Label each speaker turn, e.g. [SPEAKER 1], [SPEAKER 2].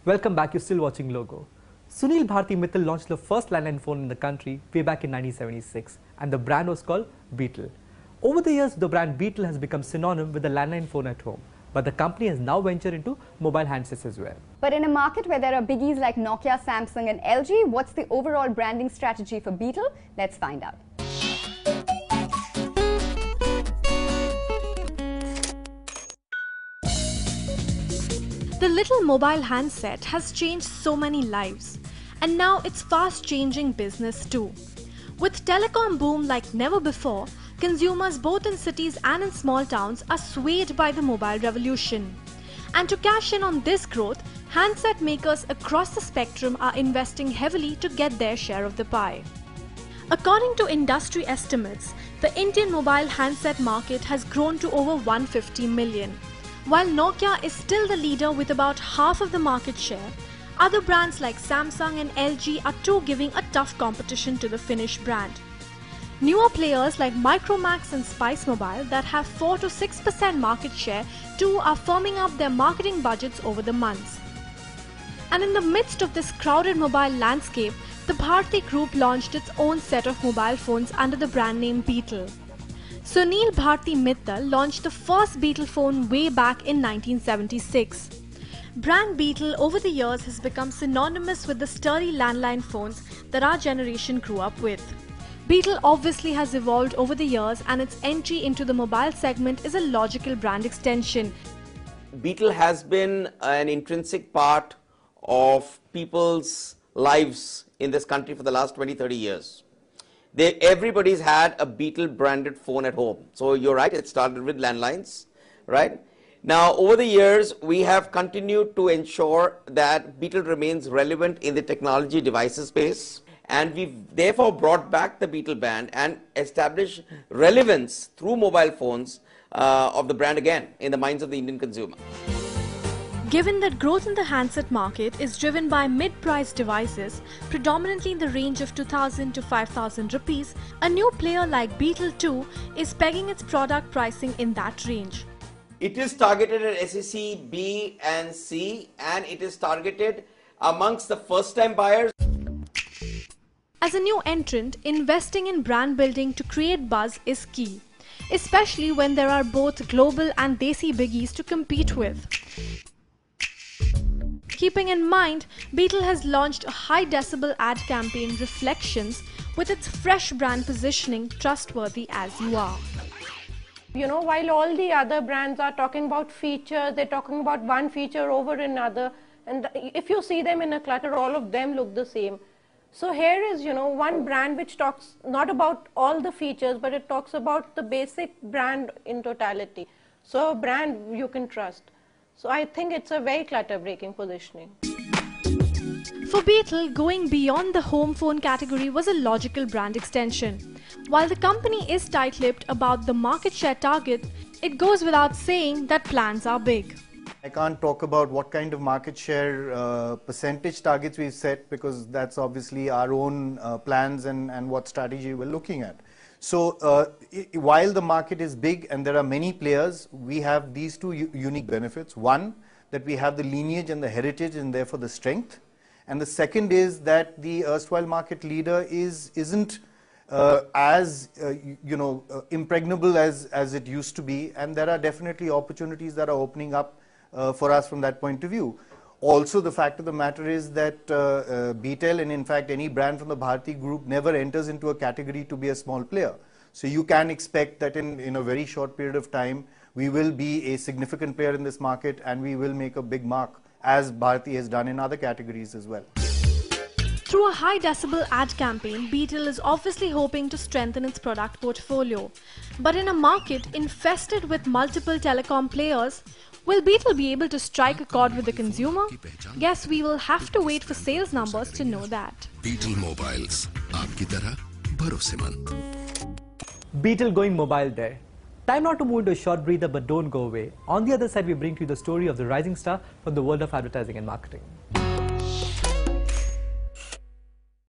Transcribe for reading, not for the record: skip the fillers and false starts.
[SPEAKER 1] Welcome back, you're still watching Logo. Sunil Bharti Mittal launched the first landline phone in the country way back in 1976 and the brand was called Beetel. Over the years, the brand Beetel has become synonym with the landline phone at home. But the company has now ventured into mobile handsets as well.
[SPEAKER 2] But in a market where there are biggies like Nokia, Samsung and LG, what's the overall branding strategy for Beetel? Let's find out.
[SPEAKER 3] The little mobile handset has changed so many lives, and now it's fast changing business too. With telecom boom like never before, consumers both in cities and in small towns are swayed by the mobile revolution. And to cash in on this growth, handset makers across the spectrum are investing heavily to get their share of the pie. According to industry estimates, the Indian mobile handset market has grown to over 150 million. While Nokia is still the leader with about half of the market share, other brands like Samsung and LG are too giving a tough competition to the Finnish brand. Newer players like Micromax and Spice Mobile that have 4 to 6% market share too are firming up their marketing budgets over the months. And in the midst of this crowded mobile landscape, the Bharti Group launched its own set of mobile phones under the brand name Beetel. Sunil Bharti Mittal launched the first Beetel phone way back in 1976. Brand Beetel over the years has become synonymous with the sturdy landline phones that our generation grew up with. Beetel obviously has evolved over the years and its entry into the mobile segment is a logical brand extension.
[SPEAKER 4] Beetel has been an intrinsic part of people's lives in this country for the last 20-30 years. Everybody's had a Beetel branded phone at home. So you're right, it started with landlines, right? Now, over the years, we have continued to ensure that Beetel remains relevant in the technology devices space. And we've therefore brought back the Beetel brand and established relevance through mobile phones of the brand again in the minds of the Indian consumer.
[SPEAKER 3] Given that growth in the handset market is driven by mid-priced devices, predominantly in the range of 2,000 to 5,000 rupees, a new player like Beetel too is pegging its product pricing in that range.
[SPEAKER 4] It is targeted at SEC B and C, and it is targeted amongst the first-time buyers.
[SPEAKER 3] As a new entrant, investing in brand building to create buzz is key, especially when there are both global and desi biggies to compete with. Keeping in mind, Beetel has launched a high-decibel ad campaign, Reflections, with its fresh brand positioning, Trustworthy As You Are.
[SPEAKER 5] You know, while all the other brands are talking about features, they're talking about one feature over another, and if you see them in a clutter, all of them look the same. So here is, one brand which talks not about all the features, but it talks about the basic brand in totality. So a brand you can trust. So I think it's a very clutter-breaking positioning.
[SPEAKER 3] For Beetel, going beyond the home phone category was a logical brand extension. While the company is tight-lipped about the market share target, it goes without saying that plans are big.
[SPEAKER 6] I can't talk about what kind of market share percentage targets we've set because that's obviously our own plans and what strategy we're looking at. So while the market is big and there are many players, we have these two unique benefits. One, that we have the lineage and the heritage and therefore the strength. And the second is that the erstwhile market leader isn't as impregnable as it used to be, and there are definitely opportunities that are opening up for us from that point of view. Also, the fact of the matter is that Beetel and in fact any brand from the Bharti Group never enters into a category to be a small player. So you can expect that in a very short period of time, we will be a significant player in this market and we will make a big mark as Bharti has done in other categories as well.
[SPEAKER 3] Through a high-decibel ad campaign, Beetel is obviously hoping to strengthen its product portfolio. But in a market infested with multiple telecom players, will Beetel be able to strike a chord with the consumer? Guess we will have to wait for sales numbers to know that.
[SPEAKER 7] Beetel Mobiles, aapki tarah bharosemand.
[SPEAKER 1] Beetel going mobile there. Time now to move into a short breather, but don't go away. On the other side, we bring to you the story of the rising star from the world of advertising and marketing.